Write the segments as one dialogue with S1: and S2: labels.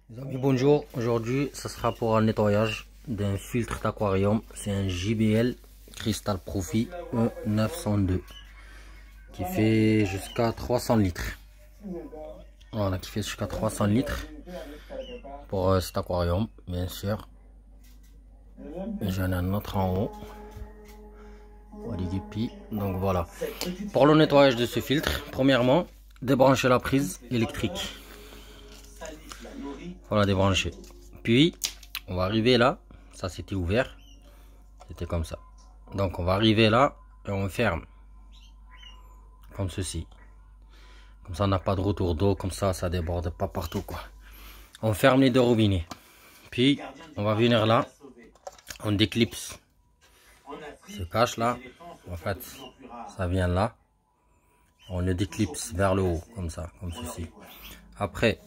S1: Les amis, bonjour. Aujourd'hui, ce sera pour un nettoyage d'un filtre d'aquarium. C'est un JBL Crystal Profi E902 qui fait jusqu'à 300 litres. Voilà, qui fait jusqu'à 300 litres pour cet aquarium, bien sûr. J'en ai un autre en haut. Donc voilà. Pour le nettoyage de ce filtre, premièrement, débrancher la prise électrique. Voilà, débrancher. Puis, on va arriver là. Ça, c'était ouvert. C'était comme ça. Donc, on va arriver là et on ferme. Comme ceci. Comme ça, on n'a pas de retour d'eau. Comme ça, ça déborde pas partout, quoi. On ferme les deux robinets. Puis, on va venir là. On déclipse. Se cache là. En fait, ça vient là. On le déclipse vers le haut, comme ça, comme ceci. Après,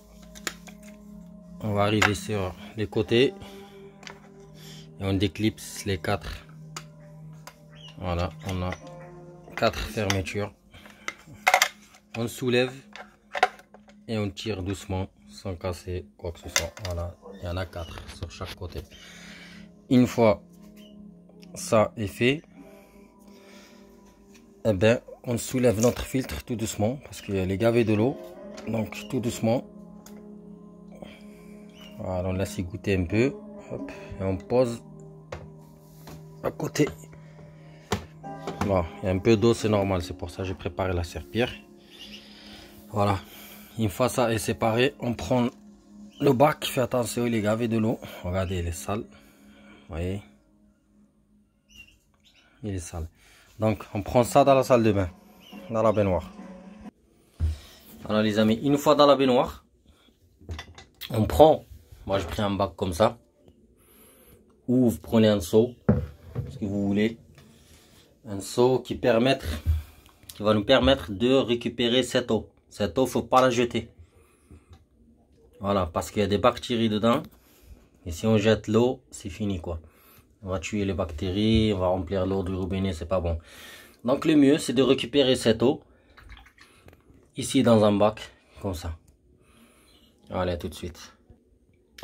S1: on va arriver sur les côtés et on déclipse les quatre. Voilà, on a 4 fermetures. On soulève et on tire doucement sans casser quoi que ce soit. Voilà, il y en a 4 sur chaque côté. Une fois ça est fait, eh ben, on soulève notre filtre tout doucement parce qu'il est gavé de l'eau. Donc tout doucement. Voilà, on laisse y goûter un peu. Hop, et on pose à côté. Bon, il y a un peu d'eau, c'est normal. C'est pour ça que j'ai préparé la serpillère. Voilà. Une fois ça est séparé, on prend le bac. Fais attention, il est gavé de l'eau. Regardez, il est sale. Vous voyez? Il est sale. Donc, on prend ça dans la salle de bain. Dans la baignoire. Alors les amis, une fois dans la baignoire, on prend... Moi, je prends un bac comme ça. Ou vous prenez un seau, si vous voulez. Un seau qui va nous permettre de récupérer cette eau. Cette eau, faut pas la jeter. Voilà, parce qu'il y a des bactéries dedans. Et si on jette l'eau, c'est fini, quoi. On va tuer les bactéries, on va remplir l'eau du robinet, c'est pas bon. Donc, le mieux, c'est de récupérer cette eau. Ici, dans un bac, comme ça. Allez, tout de suite.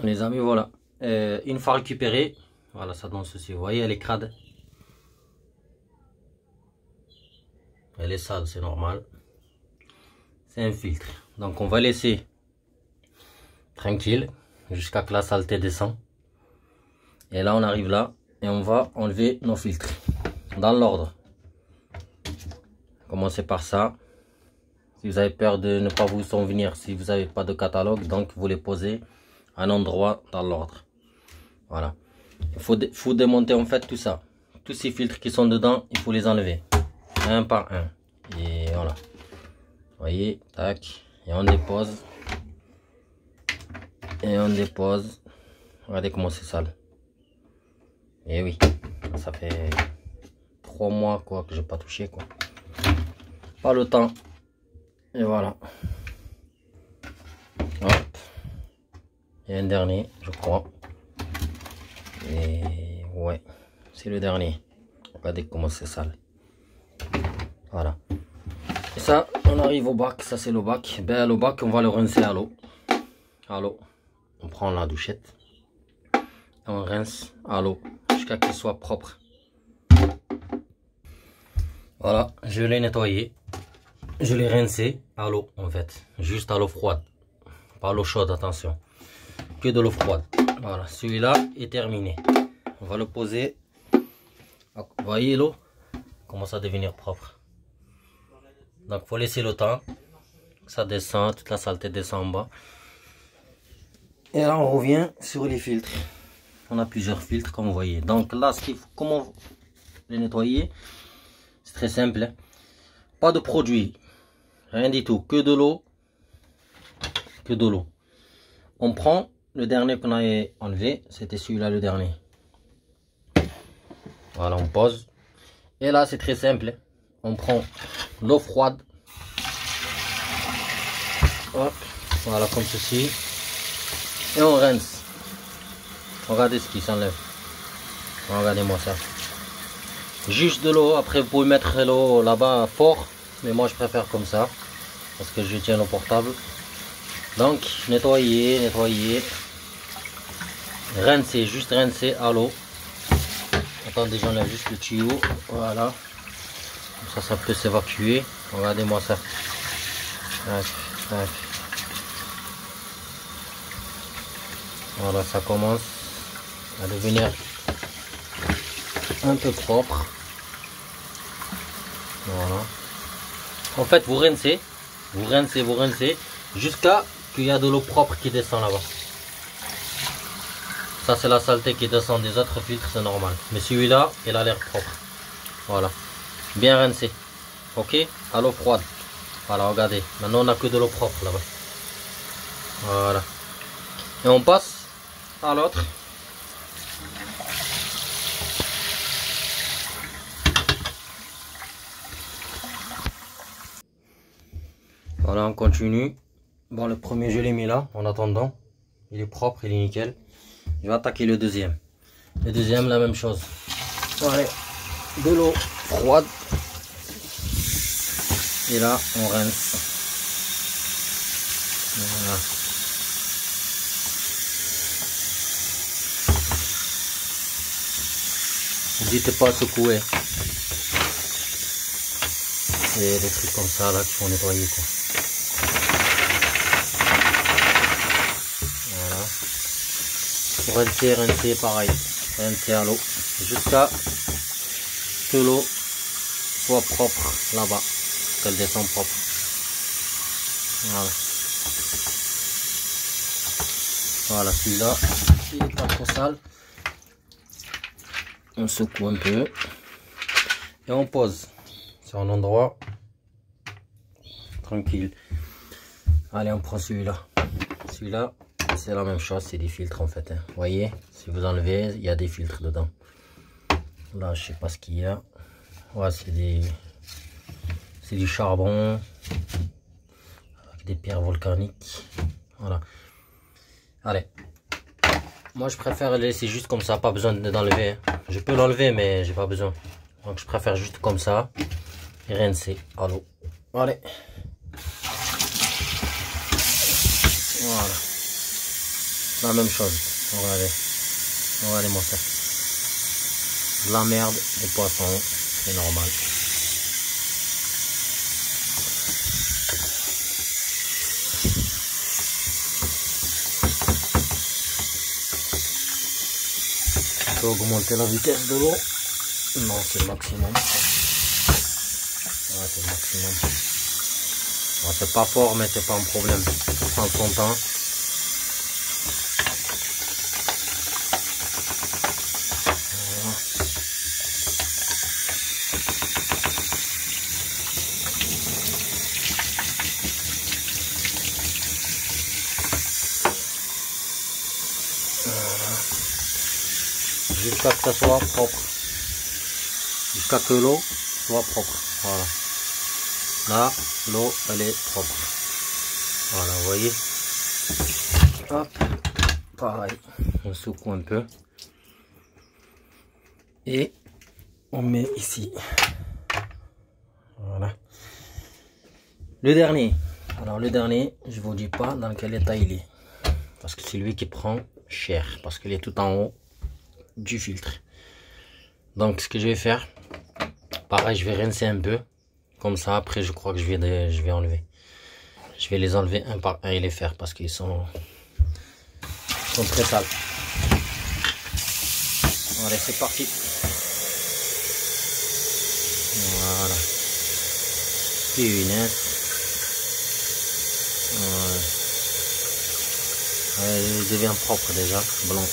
S1: Les amis, voilà. Une fois récupéré, voilà, ça donne ceci. Vous voyez, elle est crade. Elle est sale, c'est normal. C'est un filtre. Donc, on va laisser tranquille jusqu'à que la saleté descend. Et là, on arrive là et on va enlever nos filtres dans l'ordre. Commencez par ça. Si vous avez peur de ne pas vous souvenir, si vous n'avez pas de catalogue, donc vous les posez un endroit dans l'ordre. Voilà. Il faut démonter en fait tout ça. Tous ces filtres qui sont dedans, il faut les enlever. Un par un. Et voilà. Vous voyez, tac. Et on dépose. Et on dépose. Regardez comment c'est sale. Et oui. Ça fait 3 mois quoi que j'ai pas touché quoi. Pas le temps. Et voilà. Hop. Et un dernier, je crois. Et ouais, c'est le dernier. Regardez comment c'est sale. Voilà. Et ça, on arrive au bac. Ça, c'est le bac. Ben, le bac, on va le rincer à l'eau. À l'eau. On prend la douchette. Et on rince à l'eau jusqu'à qu'il soit propre. Voilà, je l'ai nettoyé. Je l'ai rincé à l'eau, en fait. Juste à l'eau froide. Pas l'eau chaude, attention. Que de l'eau froide. Voilà, celui-là est terminé. On va le poser. Vous voyez l'eau commence à devenir propre. Donc il faut laisser le temps que ça descend, toute la saleté descend en bas. Et là on revient sur les filtres. On a plusieurs filtres comme vous voyez. Donc là, comment les nettoyer? C'est très simple. Hein? Pas de produit, rien du tout, que de l'eau. Que de l'eau. On prend le dernier qu'on a enlevé, c'était celui-là le dernier. Voilà, on pose. Et là, c'est très simple. On prend l'eau froide. Hop, voilà, comme ceci. Et on rince. Regardez ce qui s'enlève. Regardez-moi ça. Juste de l'eau. Après, vous pouvez mettre l'eau là-bas fort. Mais moi, je préfère comme ça. Parce que je tiens le portable. Donc, nettoyer, nettoyer. Rincer, juste rincer à l'eau. Attendez, j'enlève juste le tuyau. Voilà. Ça peut s'évacuer. Regardez-moi ça. Tac, tac. Voilà, ça commence à devenir un peu propre. Voilà. En fait, vous rincez, jusqu'à qu'il y a de l'eau propre qui descend là-bas. Ça, c'est la saleté qui descend des autres filtres, c'est normal. Mais celui-là, il a l'air propre. Voilà. Bien rincé. Ok? À l'eau froide. Voilà, regardez. Maintenant, on n'a que de l'eau propre là-bas. Voilà. Et on passe à l'autre. Voilà, on continue. Bon, le premier, je l'ai mis là, en attendant. Il est propre, il est nickel. Je vais attaquer le deuxième. Le deuxième, la même chose. Allez, de l'eau froide. Et là, on rince. Voilà. N'hésitez pas à secouer. Et des trucs comme ça là qu'il faut nettoyer quoi. Voilà. Pour rincer pareil. Rincer à l'eau. Jusqu'à que l'eau soit propre là-bas. Qu'elle descend propre. Voilà. Voilà, celui-là, il n'est pas trop sale. On secoue un peu. Et on pose sur un endroit tranquille. Allez, on prend celui-là. Celui-là, c'est la même chose, c'est des filtres en fait. Hein. Vous voyez, si vous enlevez, il y a des filtres dedans. Là, je sais pas ce qu'il y a. Ouais, c'est du charbon avec des pierres volcaniques. Voilà. Allez. Moi, je préfère le laisser juste comme ça, pas besoin d'enlever. Hein. Je peux l'enlever, mais j'ai pas besoin. Donc, je préfère juste comme ça et rincer à l'eau. Allez. Voilà. La même chose. Regardez. Regardez-moi ça. De la merde, des poissons. C'est normal. On peut augmenter la vitesse de l'eau. Non, c'est le maximum. Ouais, c'est le maximum. Bon, c'est pas fort, mais c'est pas un problème. Ça prend son temps. Jusqu'à que ça soit propre. Jusqu'à que l'eau soit propre. Voilà. Là, l'eau, elle est propre. Voilà, vous voyez. Hop. Pareil. On secoue un peu. Et on met ici. Voilà. Le dernier. Alors, le dernier, je vous dis pas dans quel état il est. Parce que c'est lui qui prend cher. Parce qu'il est tout en haut du filtre. Donc ce que je vais faire, pareil, je vais rincer un peu comme ça. Après je crois que je vais enlever, je vais les enlever un par un et les faire parce qu'ils sont très sales. Allez, c'est parti. Voilà, punaise. Voilà. Il devient propre déjà, blanc.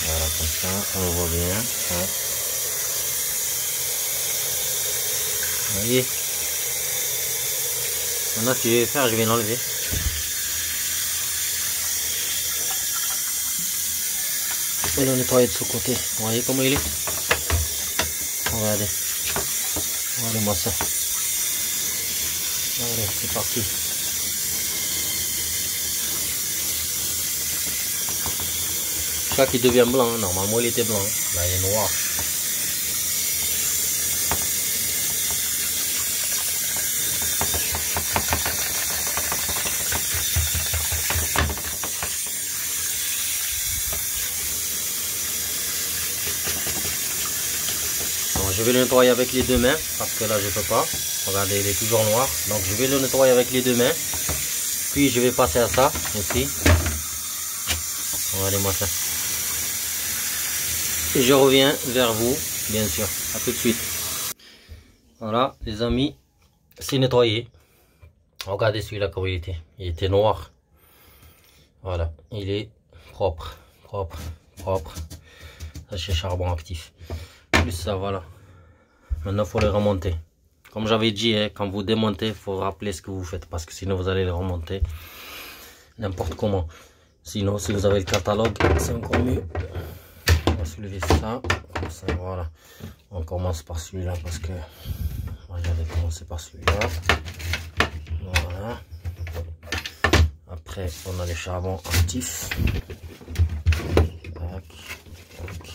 S1: Voilà, comme ça, on le voit bien. Hein. Vous voyez. Maintenant, ce que je vais faire, je vais l'enlever. Et le nettoyer de ce côté. Vous voyez comment il est. Regardez. Regardez-moi ça. Allez, c'est parti. Là qui devient blanc, normalement il était blanc, là il est noir. je vais le nettoyer avec les deux mains parce que là je peux pas. Regardez, il est toujours noir. Donc je vais le nettoyer avec les deux mains. Puis je vais passer à ça aussi. Regardez-moi ça. Et je reviens vers vous, bien sûr. À tout de suite. Voilà, les amis, c'est nettoyé. Regardez celui-là comment il était. Il était noir. Voilà, il est propre, propre, propre. Ça c'est charbon actif. Plus ça, voilà. Maintenant, il faut les remonter. Comme j'avais dit, hein, quand vous démontez, il faut rappeler ce que vous faites. Parce que sinon, vous allez les remonter n'importe comment. Sinon, si vous avez le catalogue, c'est encore mieux. On va soulever ça. Comme ça, voilà. On commence par celui-là parce que moi, j'avais commencé par celui-là. Voilà. Après, on a les charbons actifs. Tac, tac.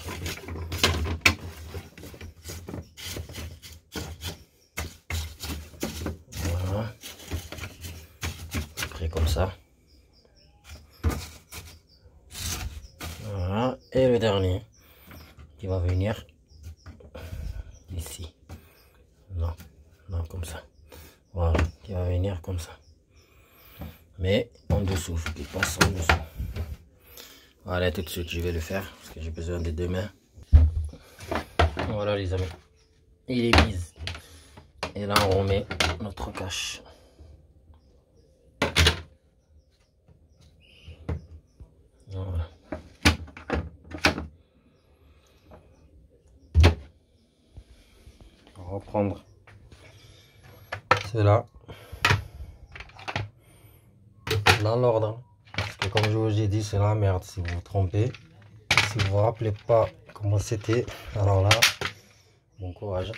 S1: Voilà. Après, comme ça. Voilà. Et le dernier qui va venir ici. Non, non, comme ça. Voilà, qui va venir comme ça. Mais en dessous, faut qu'il passe en dessous. Voilà, tout de suite, je vais le faire parce que j'ai besoin des deux mains. Voilà, les amis, il est mis. Et là, on remet notre cache. Voilà. On va reprendre cela dans l'ordre. Parce que comme je vous ai dit, c'est la merde si vous vous trompez. Si vous vous rappelez pas comment c'était, alors là, bon courage.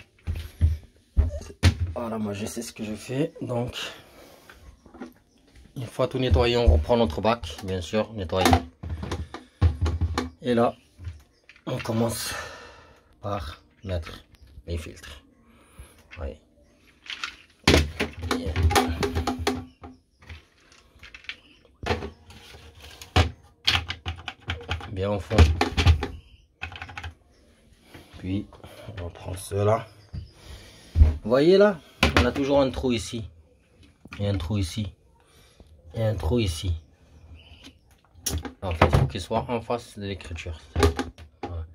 S1: Voilà, moi je sais ce que je fais. Donc, une fois tout nettoyé, on reprend notre bac, bien sûr, nettoyé. Et là, on commence par mettre les filtres. Oui. Bien. Bien au fond. Puis, on reprend cela. Vous voyez là, on a toujours un trou ici. Et un trou ici. Et un trou ici. En fait, il faut qu'il soit en face de l'écriture. Voilà.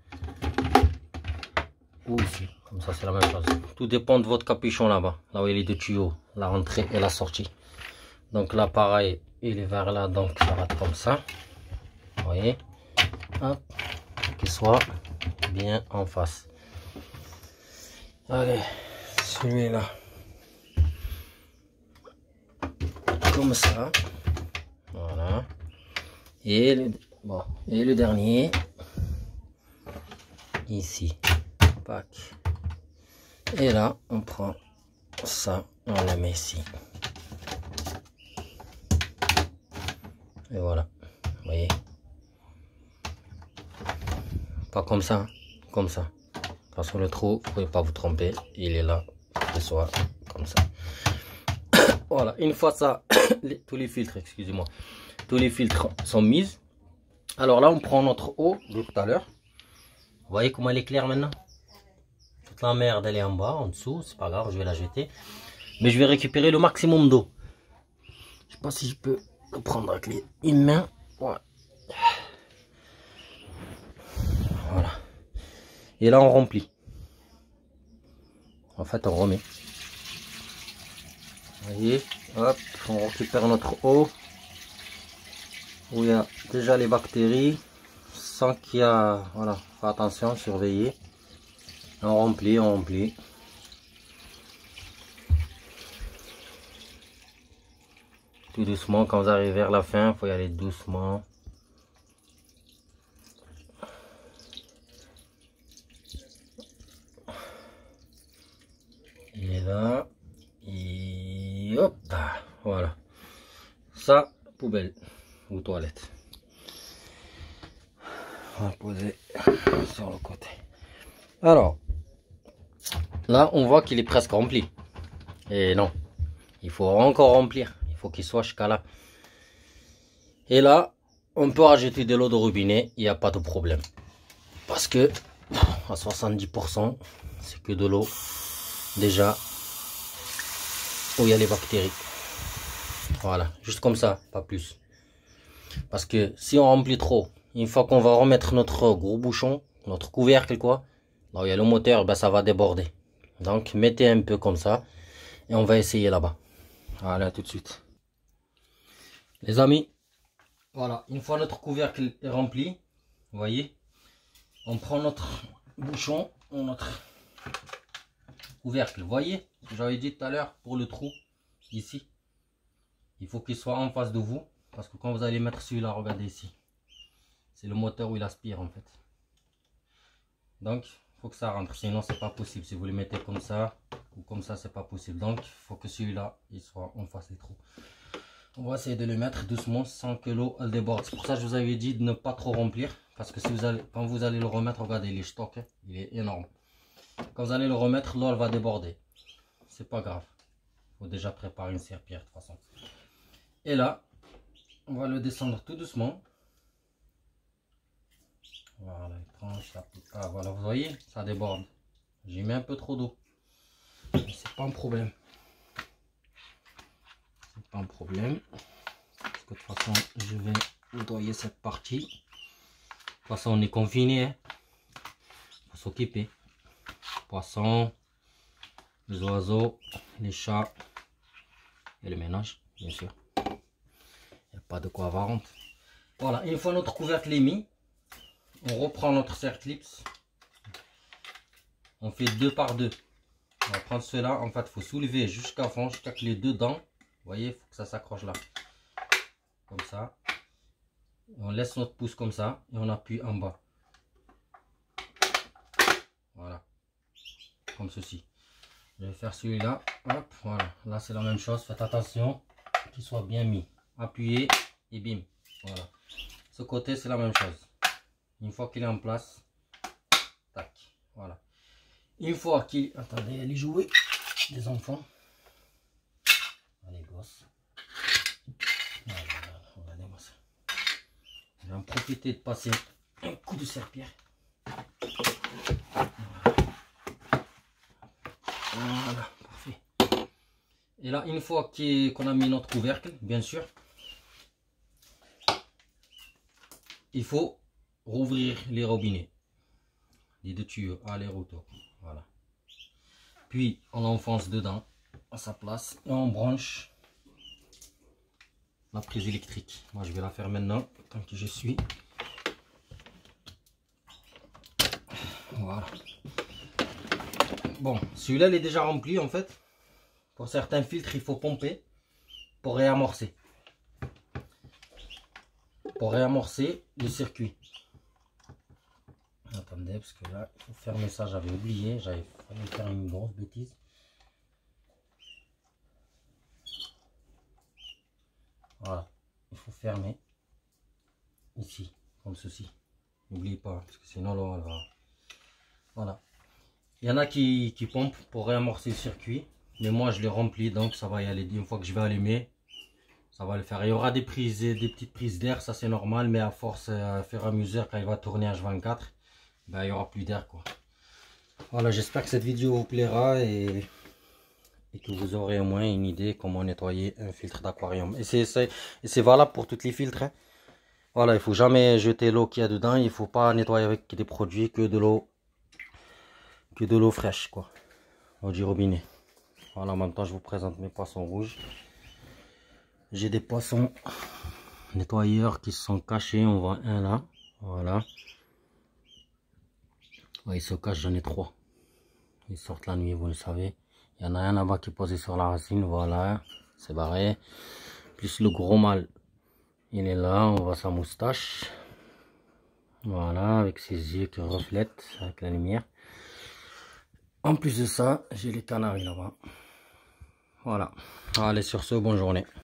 S1: Ou ici. Comme ça, c'est la même chose. Tout dépend de votre capuchon là-bas. Là où il y a les deux tuyaux. La rentrée et la sortie. Donc là, pareil, il est vers là. Donc, ça va être comme ça. Vous voyez. Hop. Qu'il soit bien en face. Allez. Celui-là. Comme ça. Voilà. Et le dernier. Ici. Pac. Et là, on prend ça, on la met ici. Et voilà. Vous voyez. Pas comme ça, hein. Comme ça. Parce que le trou, vous ne pouvez pas vous tromper. Il est là. Qu'il soit comme ça. Voilà. Une fois ça, tous les filtres, excusez-moi. Tous les filtres sont mis. Alors là, on prend notre eau de tout à l'heure. Vous voyez comment elle est claire maintenant? Toute la merde, elle est en bas, en dessous. C'est pas grave, je vais la jeter. Mais je vais récupérer le maximum d'eau. Je sais pas si je peux le prendre avec une main. Ouais. Voilà. Et là, on remplit. En fait, on remet. Vous voyez, hop, on récupère notre eau. Où il y a déjà les bactéries. Sans qu'il y a... Voilà, faites attention, surveillez. On remplit, on remplit. Tout doucement, quand vous arrivez vers la fin, il faut y aller doucement. Il est là. Et hop, voilà. Ça, poubelle ou toilette. On va poser sur le côté. Alors, là, on voit qu'il est presque rempli. Et non, il faut encore remplir. Il faut qu'il soit jusqu'à là. Et là, on peut rajouter de l'eau de robinet. Il n'y a pas de problème. Parce que à 70%, c'est que de l'eau déjà où il y a les bactéries. Voilà, juste comme ça, pas plus. Parce que si on remplit trop, une fois qu'on va remettre notre gros bouchon, notre couvercle quoi, là où il y a le moteur, ben ça va déborder. Donc mettez un peu comme ça et on va essayer là-bas. Voilà, tout de suite. Les amis, voilà, une fois notre couvercle est rempli, vous voyez, on prend notre bouchon ou notre couvercle. Vous voyez, j'avais dit tout à l'heure pour le trou ici, il faut qu'il soit en face de vous parce que quand vous allez mettre celui-là, regardez ici, c'est le moteur où il aspire en fait. Donc il faut que ça rentre, sinon c'est pas possible. Si vous le mettez comme ça ou comme ça, c'est pas possible. Donc il faut que celui-là il soit en face des trous. On va essayer de le mettre doucement sans que l'eau elle déborde. C'est pour ça que je vous avais dit de ne pas trop remplir, parce que si vous allez, quand vous allez le remettre, regardez les stocks, il est énorme. Quand vous allez le remettre, l'eau elle va déborder. C'est pas grave. Il faut déjà préparer une serpillière de toute façon. Et là, on va le descendre tout doucement. Voilà, il prend ça. Ah voilà, vous voyez, ça déborde. J'ai mis un peu trop d'eau. C'est pas un problème. C'est pas un problème. Parce que de toute façon, je vais nettoyer cette partie. De toute façon, on est confiné. Hein. Faut s'occuper. Poissons, les oiseaux, les chats et le ménage, bien sûr. Il n'y a pas de quoi avoir honte. Voilà, une fois notre couvercle est mis, on reprend notre serre-clips. On fait 2 par 2. On va prendre cela. En fait, il faut soulever jusqu'à fond, jusqu'à que les deux dents. Vous voyez, il faut que ça s'accroche là. Comme ça. Et on laisse notre pouce comme ça et on appuie en bas. Voilà. Comme ceci. Je vais faire celui-là. Hop, voilà. Là, c'est la même chose. Faites attention qu'il soit bien mis. Appuyez et bim. Voilà. Ce côté, c'est la même chose. Une fois qu'il est en place, tac. Voilà. Une fois qu'il... Attendez, allez jouer des enfants. Allez, gosses. Voilà, regardez-moi ça. Je vais en profiter de passer un coup de serpillière. Voilà, parfait. Et là, une fois qu'on a mis notre couvercle, bien sûr, il faut rouvrir les robinets. Les deux tuyaux, aller-retour. Voilà. Puis, on enfonce dedans, à sa place, et on branche la prise électrique. Moi, je vais la faire maintenant, tant que je suis. Voilà. Bon, celui-là, il est déjà rempli, en fait. Pour certains filtres, il faut pomper pour réamorcer. Pour réamorcer le circuit. Attendez, parce que là, il faut fermer ça. J'avais oublié. J'avais failli faire une grosse bêtise. Voilà. Il faut fermer. Ici. Comme ceci. N'oubliez pas. Parce que sinon, l'eau, elle va... Voilà. Il y en a qui pompent pour réamorcer le circuit. Mais moi, je l'ai rempli. Donc, ça va y aller. Une fois que je vais allumer, ça va le faire. Il y aura des prises, des petites prises d'air. Ça, c'est normal. Mais à force, à faire à mesure, quand il va tourner H24, ben, il n'y aura plus d'air, quoi. Voilà, j'espère que cette vidéo vous plaira et que vous aurez au moins une idée comment nettoyer un filtre d'aquarium. Et c'est valable pour tous les filtres. Hein. Voilà, il faut jamais jeter l'eau qu'il y a dedans. Il faut pas nettoyer avec des produits que de l'eau fraîche, quoi. Eau du robinet. Voilà, en même temps, je vous présente mes poissons rouges. J'ai des poissons nettoyeurs qui se sont cachés. On voit un là. Voilà. Ouais, ils se cachent, j'en ai 3. Ils sortent la nuit, vous le savez. Il y en a un là-bas qui est posé sur la racine, voilà. C'est barré. Plus le gros mâle, il est là, on voit sa moustache. Voilà, avec ses yeux qui reflètent avec la lumière. En plus de ça, j'ai les canaris là-bas. Voilà. Allez, sur ce, bonne journée.